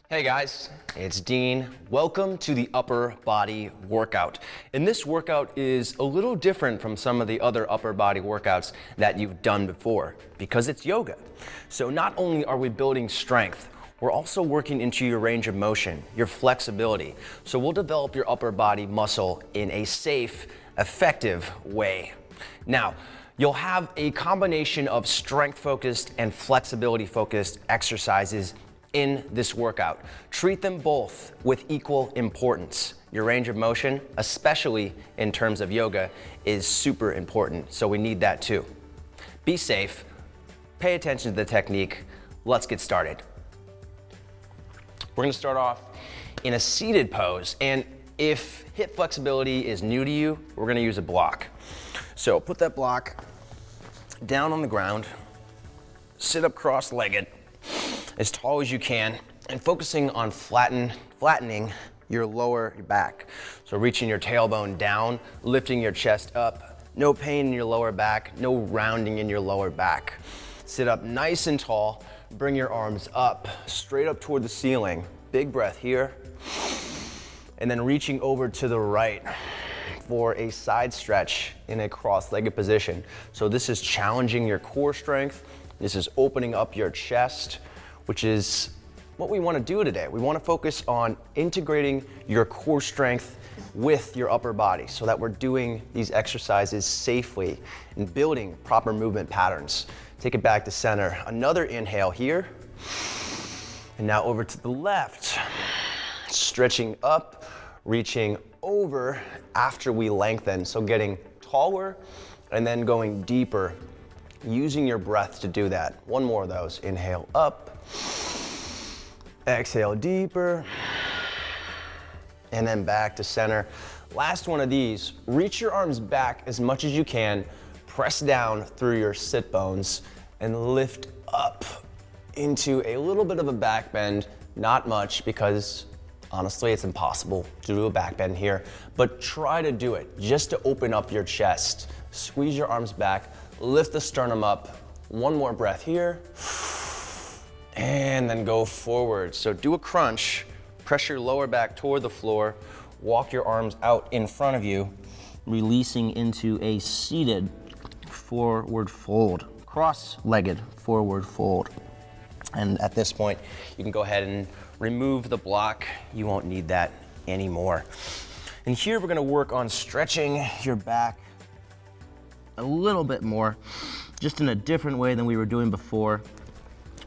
Hey guys, it's Dean. Welcome to the upper body workout. And this workout is a little different from some of the other upper body workouts that you've done before because it's yoga. So not only are we building strength, we're also working into your range of motion, your flexibility. So we'll develop your upper body muscle in a safe, effective way. Now, you'll have a combination of strength-focused and flexibility-focused exercises in this workout. Treat them both with equal importance. Your range of motion, especially in terms of yoga, is super important, so we need that too. Be safe, pay attention to the technique. Let's get started. We're gonna start off in a seated pose, and if hip flexibility is new to you, we're gonna use a block. So put that block down on the ground, sit up cross-legged, as tall as you can, and focusing on flattening your lower back. So reaching your tailbone down, lifting your chest up, no pain in your lower back, no rounding in your lower back. Sit up nice and tall, bring your arms up, straight up toward the ceiling. Big breath here. And then reaching over to the right for a side stretch in a cross-legged position. So this is challenging your core strength. This is opening up your chest, which is what we want to do today. We want to focus on integrating your core strength with your upper body so that we're doing these exercises safely and building proper movement patterns. Take it back to center. Another inhale here. And now over to the left. Stretching up, reaching over after we lengthen. So getting taller and then going deeper, using your breath to do that. One more of those. Inhale up. Exhale deeper, and then back to center. Last one of these, reach your arms back as much as you can, press down through your sit bones, and lift up into a little bit of a back bend, not much because honestly it's impossible to do a back bend here, but try to do it just to open up your chest. Squeeze your arms back, lift the sternum up. One more breath here. And then go forward. So do a crunch, press your lower back toward the floor, walk your arms out in front of you, releasing into a seated forward fold, cross-legged forward fold. And at this point, you can go ahead and remove the block. You won't need that anymore. And here we're gonna work on stretching your back a little bit more, just in a different way than we were doing before.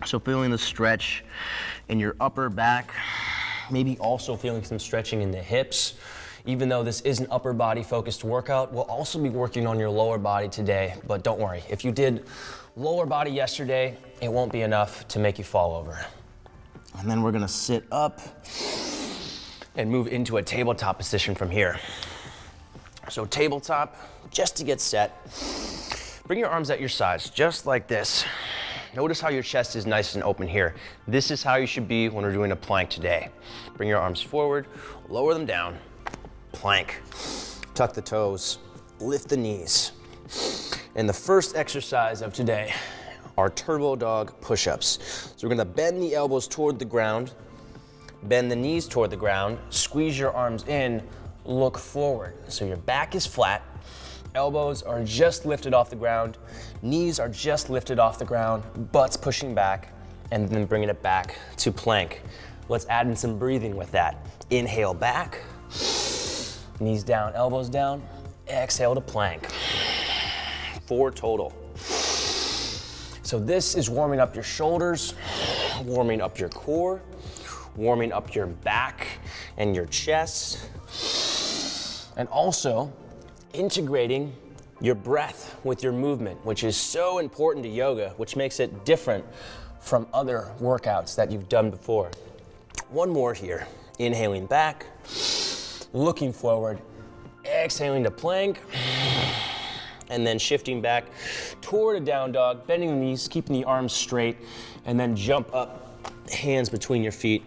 So feeling the stretch in your upper back, maybe also feeling some stretching in the hips. Even though this is an upper body focused workout, we'll also be working on your lower body today, but don't worry. If you did lower body yesterday, it won't be enough to make you fall over. And then we're gonna sit up and move into a tabletop position from here. So tabletop, just to get set. Bring your arms at your sides, just like this. Notice how your chest is nice and open here. This is how you should be when we're doing a plank today. Bring your arms forward, lower them down, plank. Tuck the toes, lift the knees. And the first exercise of today are turbo dog push-ups. So we're gonna bend the elbows toward the ground, bend the knees toward the ground, squeeze your arms in, look forward. So your back is flat, elbows are just lifted off the ground, knees are just lifted off the ground, butts pushing back, and then bringing it back to plank. Let's add in some breathing with that. Inhale back, knees down, elbows down, exhale to plank. 4 total. So this is warming up your shoulders, warming up your core, warming up your back and your chest, and also integrating your breath with your movement, which is so important to yoga, which makes it different from other workouts that you've done before. One more here. Inhaling back, looking forward, exhaling to plank, and then shifting back toward a down dog, bending the knees, keeping the arms straight, and then jump up, hands between your feet.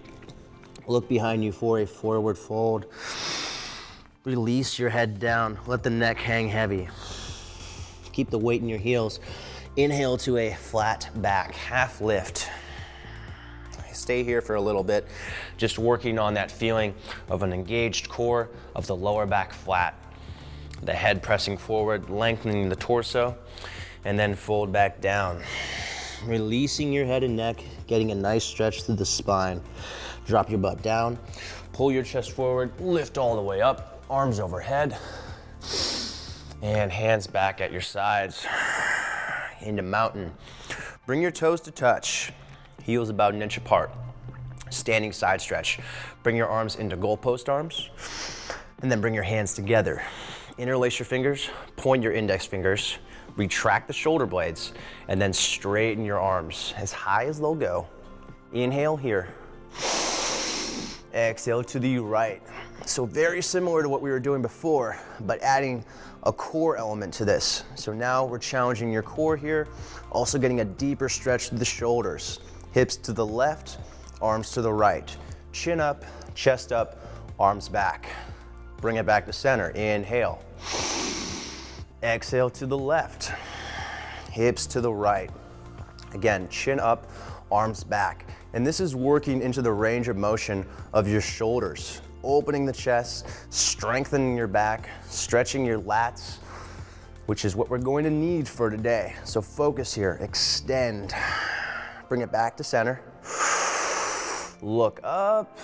Look behind you for a forward fold. Release your head down, let the neck hang heavy. Keep the weight in your heels. Inhale to a flat back, half lift. Stay here for a little bit, just working on that feeling of an engaged core, of the lower back flat, the head pressing forward, lengthening the torso, and then fold back down. Releasing your head and neck, getting a nice stretch through the spine. Drop your butt down, pull your chest forward, lift all the way up, arms overhead, and hands back at your sides into mountain. Bring your toes to touch, heels about an inch apart. Standing side stretch. Bring your arms into goalpost arms, and then bring your hands together. Interlace your fingers, point your index fingers, retract the shoulder blades, and then straighten your arms as high as they'll go. Inhale here. Exhale to the right. So very similar to what we were doing before, but adding a core element to this. So now we're challenging your core here, also getting a deeper stretch through the shoulders. Hips to the left, arms to the right. Chin up, chest up, arms back. Bring it back to center. Inhale. Exhale to the left. Hips to the right. Again, chin up, arms back. And this is working into the range of motion of your shoulders. Opening the chest, strengthening your back, stretching your lats, which is what we're going to need for today. So focus here, extend. Bring it back to center. Look up,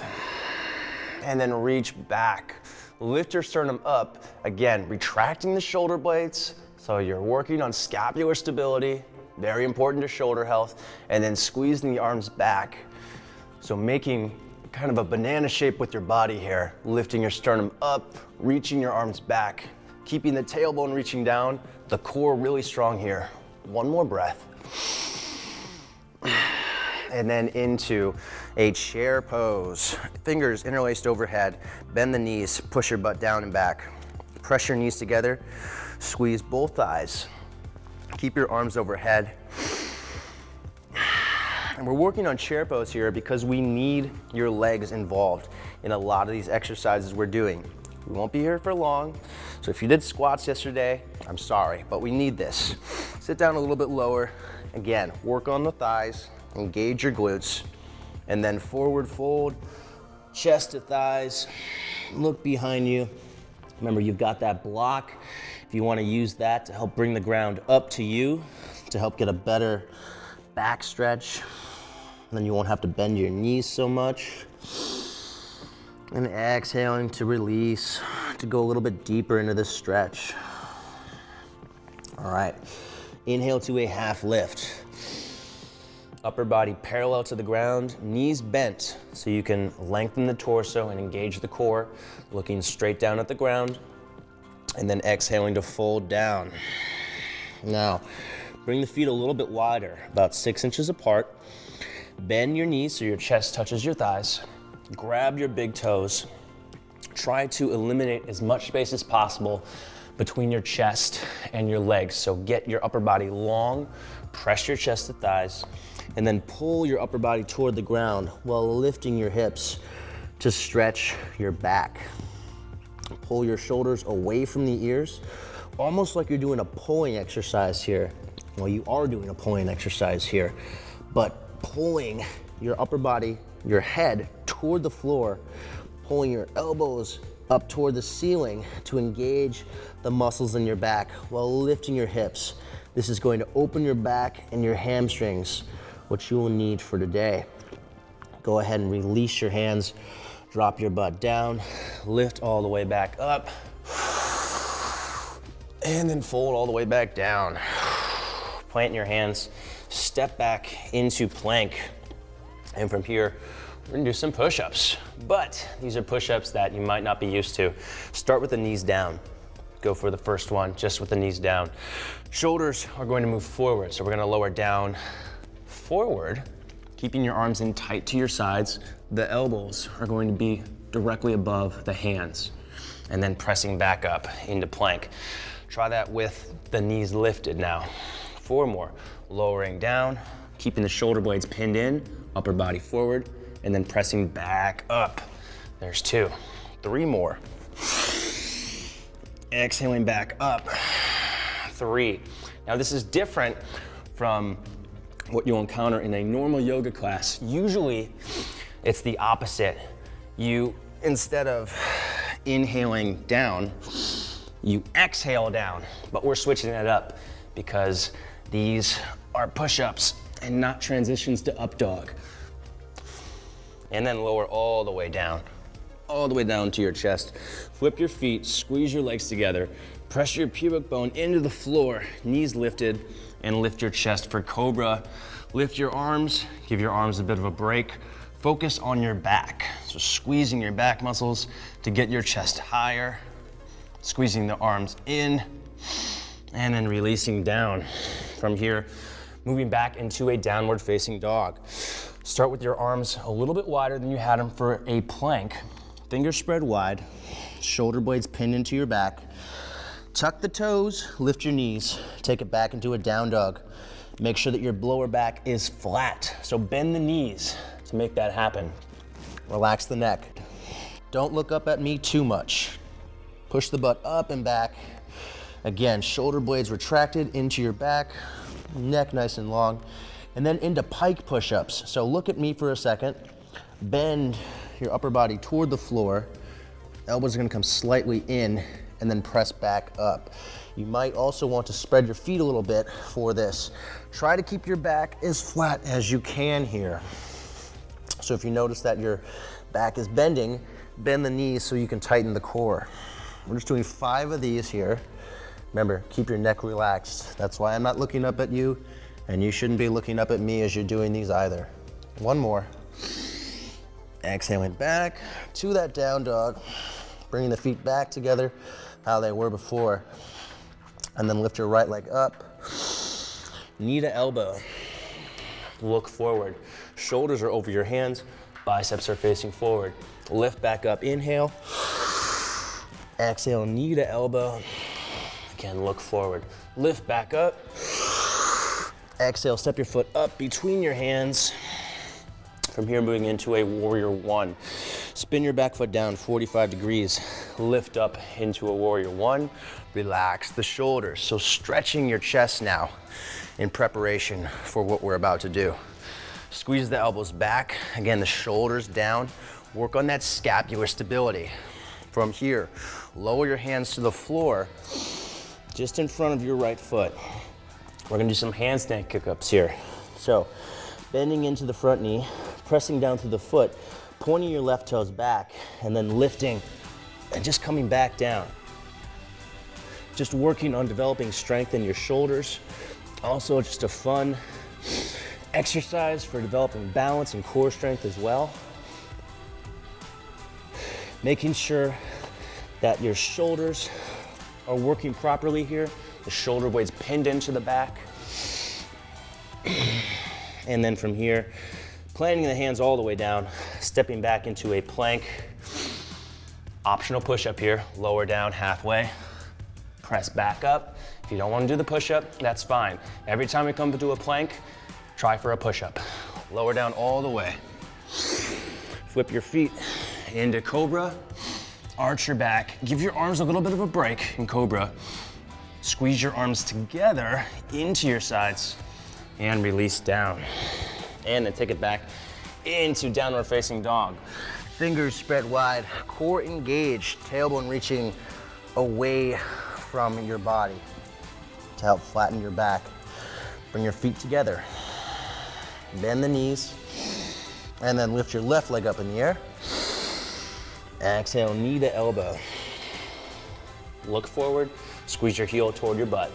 and then reach back. Lift your sternum up, again, retracting the shoulder blades, so you're working on scapular stability, very important to shoulder health, and then squeezing the arms back. So making kind of a banana shape with your body here, lifting your sternum up, reaching your arms back, keeping the tailbone reaching down, the core really strong here. One more breath. And then into a chair pose. Fingers interlaced overhead, bend the knees, push your butt down and back. Press your knees together, squeeze both thighs. Keep your arms overhead. And we're working on chair pose here because we need your legs involved in a lot of these exercises we're doing. We won't be here for long, so if you did squats yesterday, I'm sorry, but we need this. Sit down a little bit lower. Again, work on the thighs. Engage your glutes, and then forward fold, chest to thighs, look behind you. Remember, you've got that block. If you want to use that to help bring the ground up to you, to help get a better back stretch, then you won't have to bend your knees so much. And exhaling to release, to go a little bit deeper into this stretch. All right, inhale to a half lift. Upper body parallel to the ground, knees bent so you can lengthen the torso and engage the core, looking straight down at the ground, and then exhaling to fold down. Now, bring the feet a little bit wider, about 6 inches apart. Bend your knees so your chest touches your thighs. Grab your big toes. Try to eliminate as much space as possible between your chest and your legs. So get your upper body long, press your chest to thighs, and then pull your upper body toward the ground while lifting your hips to stretch your back. Pull your shoulders away from the ears, almost like you're doing a pulling exercise here. Well, you are doing a pulling exercise here, but pulling your upper body, your head toward the floor, pulling your elbows up toward the ceiling to engage the muscles in your back while lifting your hips. This is going to open your back and your hamstrings, which you will need for today. Go ahead and release your hands, drop your butt down, lift all the way back up, and then fold all the way back down. Plant your hands, step back into plank, and from here, we're gonna do some push-ups, but these are push-ups that you might not be used to. Start with the knees down. Go for the first one, just with the knees down. Shoulders are going to move forward, so we're gonna lower down, forward, keeping your arms in tight to your sides. The elbows are going to be directly above the hands, and then pressing back up into plank. Try that with the knees lifted now. 4 more, lowering down, keeping the shoulder blades pinned in, upper body forward, and then pressing back up. There's 2, 3 more. Exhaling back up, 3. Now this is different from what you'll encounter in a normal yoga class. Usually, it's the opposite. You, instead of inhaling down, you exhale down, but we're switching it up because these are push-ups and not transitions to up dog. And then lower all the way down to your chest. Flip your feet, squeeze your legs together, press your pubic bone into the floor, knees lifted, and lift your chest for cobra. Lift your arms, give your arms a bit of a break. Focus on your back. So squeezing your back muscles to get your chest higher, squeezing the arms in, and then releasing down. From here, moving back into a downward facing dog. Start with your arms a little bit wider than you had them for a plank. Fingers spread wide, shoulder blades pinned into your back. Tuck the toes, lift your knees, take it back into a down dog. Make sure that your lower back is flat, so bend the knees to make that happen. Relax the neck. Don't look up at me too much. Push the butt up and back. Again, shoulder blades retracted into your back, neck nice and long, and then into pike push-ups. So look at me for a second. Bend your upper body toward the floor. Elbows are gonna come slightly in and then press back up. You might also want to spread your feet a little bit for this. Try to keep your back as flat as you can here. So if you notice that your back is bending, bend the knees so you can tighten the core. We're just doing 5 of these here. Remember, keep your neck relaxed. That's why I'm not looking up at you, and you shouldn't be looking up at me as you're doing these either. One more. Exhaling back to that down dog, bringing the feet back together how they were before. And then lift your right leg up, knee to elbow. Look forward. Shoulders are over your hands, biceps are facing forward. Lift back up, inhale. Exhale, knee to elbow. Again, look forward. Lift back up. Exhale, step your foot up between your hands. From here, moving into a warrior one. Spin your back foot down 45 degrees. Lift up into a warrior one. Relax the shoulders. So stretching your chest now in preparation for what we're about to do. Squeeze the elbows back. Again, the shoulders down. Work on that scapular stability. From here, lower your hands to the floor, just in front of your right foot. We're gonna do some handstand kick-ups here. So, bending into the front knee, pressing down through the foot, pointing your left toes back, and then lifting and just coming back down. Just working on developing strength in your shoulders. Also, just a fun exercise for developing balance and core strength as well. Making sure that your shoulders are working properly here. The shoulder blades pinned into the back. And then from here, planting the hands all the way down, stepping back into a plank. Optional push-up here, lower down halfway. Press back up. If you don't want to do the push-up, that's fine. Every time we come to a plank, try for a push-up. Lower down all the way. Flip your feet into cobra. Arch your back. Give your arms a little bit of a break in cobra. Squeeze your arms together into your sides and release down. And then take it back into downward facing dog. Fingers spread wide, core engaged, tailbone reaching away from your body to help flatten your back. Bring your feet together. Bend the knees, and then lift your left leg up in the air. Exhale, knee to elbow. Look forward, squeeze your heel toward your butt.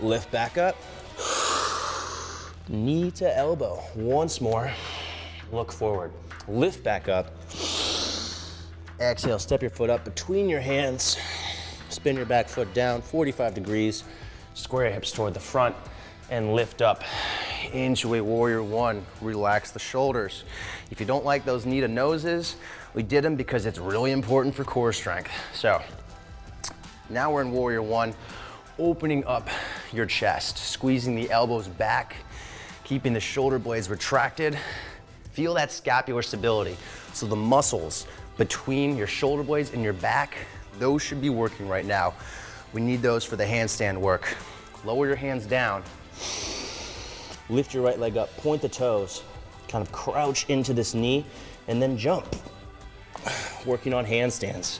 Lift back up, knee to elbow. Once more, look forward. Lift back up. Exhale, step your foot up between your hands. Spin your back foot down 45 degrees. Square your hips toward the front and lift up into a warrior one. Relax the shoulders. If you don't like those knee to noses, we did them because it's really important for core strength. So now we're in warrior one, opening up your chest, squeezing the elbows back, keeping the shoulder blades retracted. Feel that scapular stability. So the muscles between your shoulder blades and your back, those should be working right now. We need those for the handstand work. Lower your hands down. Lift your right leg up, point the toes, kind of crouch into this knee, and then jump. Working on handstands.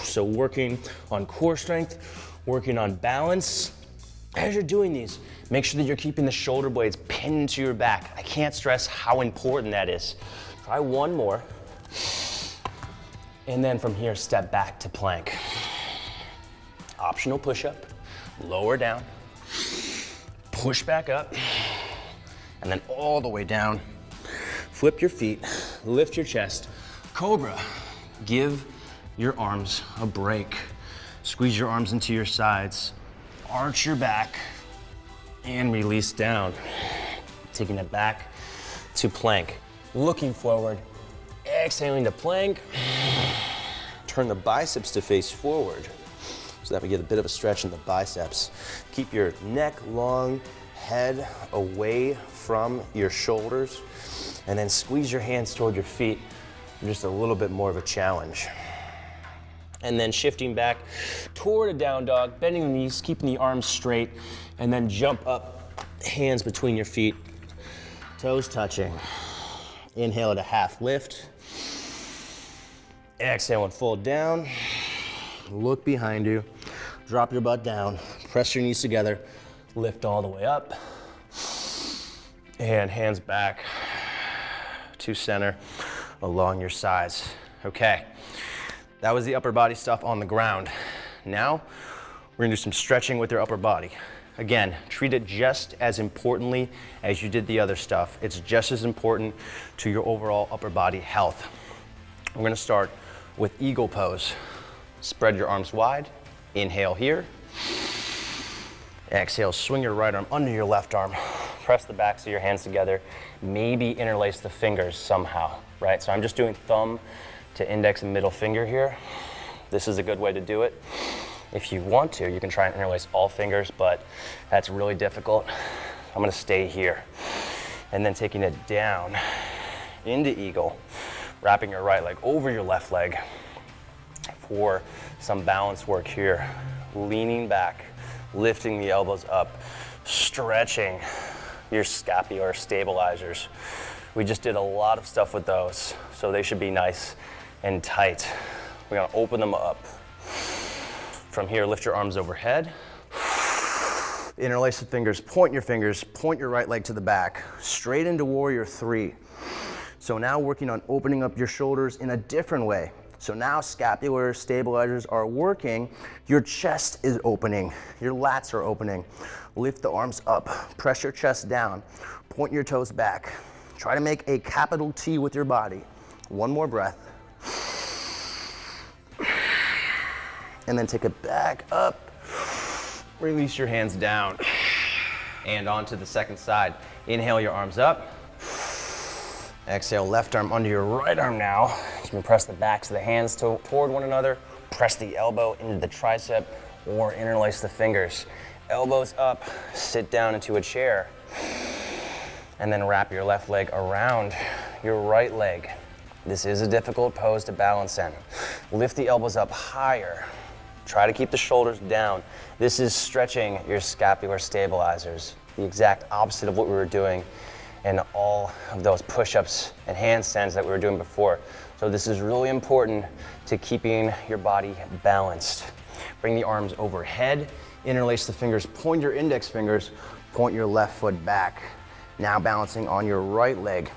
So working on core strength, working on balance. As you're doing these, make sure that you're keeping the shoulder blades pinned into your back. I can't stress how important that is. Try one more. And then from here, step back to plank. Optional push-up, lower down, push back up, and then all the way down. Flip your feet, lift your chest. Cobra, give your arms a break. Squeeze your arms into your sides, arch your back, and release down. Taking it back to plank. Looking forward, exhaling to plank. Turn the biceps to face forward so that we get a bit of a stretch in the biceps. Keep your neck long, head away from your shoulders, and then squeeze your hands toward your feet. Just a little bit more of a challenge. And then shifting back toward a down dog, bending the knees, keeping the arms straight, and then jump up, hands between your feet, toes touching. Inhale at a half lift. Exhale and fold down. Look behind you. Drop your butt down. Press your knees together. Lift all the way up. And hands back to center along your sides. Okay, that was the upper body stuff on the ground. Now, we're gonna do some stretching with your upper body. Again, treat it just as importantly as you did the other stuff. It's just as important to your overall upper body health. We're gonna start with eagle pose. Spread your arms wide. Inhale here. Exhale, swing your right arm under your left arm. Press the backs of your hands together. Maybe interlace the fingers somehow, right? So I'm just doing thumb to index and middle finger here. This is a good way to do it. If you want to, you can try and interlace all fingers, but that's really difficult. I'm gonna stay here. And then taking it down into eagle, wrapping your right leg over your left leg for some balance work here. Leaning back, lifting the elbows up, stretching your scapular stabilizers. We just did a lot of stuff with those, so they should be nice and tight. We're gonna open them up. From here, lift your arms overhead. Interlace the fingers, point your right leg to the back, straight into warrior three. So now working on opening up your shoulders in a different way. So now scapular stabilizers are working, your chest is opening, your lats are opening. Lift the arms up, press your chest down, point your toes back. Try to make a capital T with your body. One more breath. And then take it back up. Release your hands down. And onto the second side. Inhale your arms up. Exhale, left arm under your right arm now. You can press the backs of the hands toward one another. Press the elbow into the tricep or interlace the fingers. Elbows up, sit down into a chair. And then wrap your left leg around your right leg. This is a difficult pose to balance in. Lift the elbows up higher. Try to keep the shoulders down. This is stretching your scapular stabilizers, the exact opposite of what we were doing in all of those push-ups and handstands that we were doing before. So this is really important to keeping your body balanced. Bring the arms overhead, interlace the fingers, point your index fingers, point your left foot back. Now balancing on your right leg.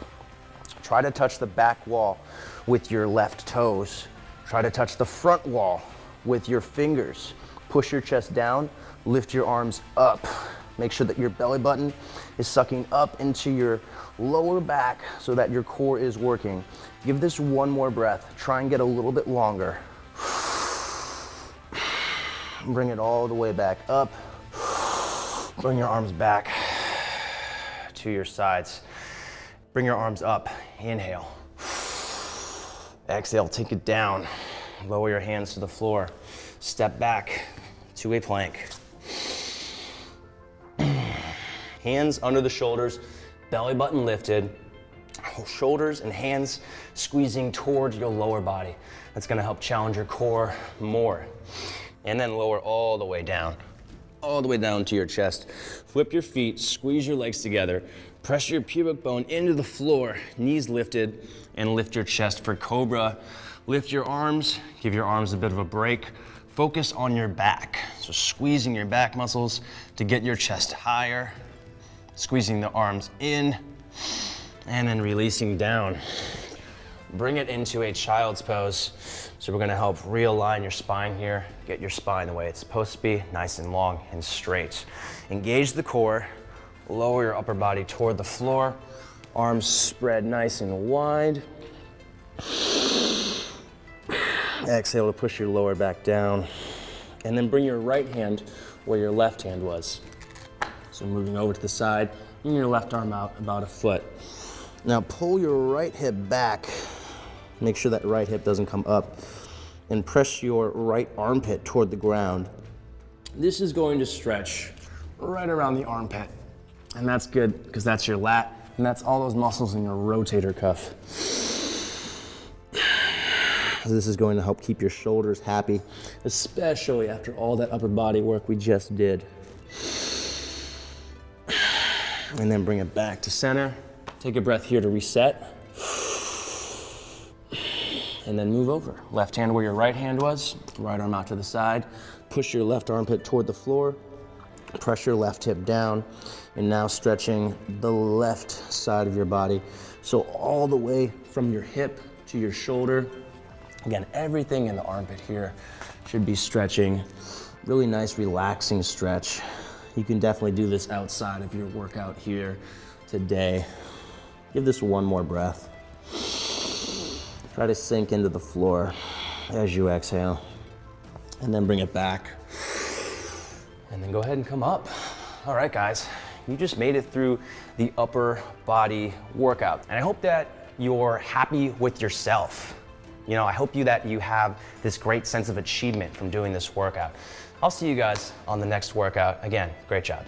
Try to touch the back wall with your left toes. Try to touch the front wall with your fingers. Push your chest down, lift your arms up. Make sure that your belly button is sucking up into your lower back so that your core is working. Give this one more breath. Try and get a little bit longer. Bring it all the way back up. Bring your arms back to your sides. Bring your arms up. Inhale. Exhale, take it down. Lower your hands to the floor. Step back to a plank. Hands under the shoulders, belly button lifted, shoulders and hands squeezing toward your lower body. That's gonna help challenge your core more. and then lower all the way down to your chest. Flip your feet, squeeze your legs together, press your pubic bone into the floor, knees lifted, and lift your chest for cobra. Lift your arms, give your arms a bit of a break. Focus on your back. So squeezing your back muscles to get your chest higher, squeezing the arms in, and then releasing down. Bring it into a child's pose. So we're gonna help realign your spine here, get your spine the way it's supposed to be, nice and long and straight. Engage the core, lower your upper body toward the floor, arms spread nice and wide. Exhale to push your lower back down, and then bring your right hand where your left hand was. So moving over to the side, bring your left arm out about a foot. Now pull your right hip back. Make sure that right hip doesn't come up, and press your right armpit toward the ground. This is going to stretch right around the armpit, and that's good because that's your lat, and that's all those muscles in your rotator cuff. This is going to help keep your shoulders happy, especially after all that upper body work we just did. And then bring it back to center. Take a breath here to reset. And then move over. Left hand where your right hand was, right arm out to the side. Push your left armpit toward the floor. Press your left hip down. And now stretching the left side of your body. So all the way from your hip to your shoulder. Again, everything in the armpit here should be stretching. Really nice, relaxing stretch. You can definitely do this outside of your workout here today. Give this one more breath. Try to sink into the floor as you exhale, and then bring it back. And then go ahead and come up. All right, guys, you just made it through the upper body workout. And I hope that you're happy with yourself. You know, I hope that you have this great sense of achievement from doing this workout. I'll see you guys on the next workout. Again, great job.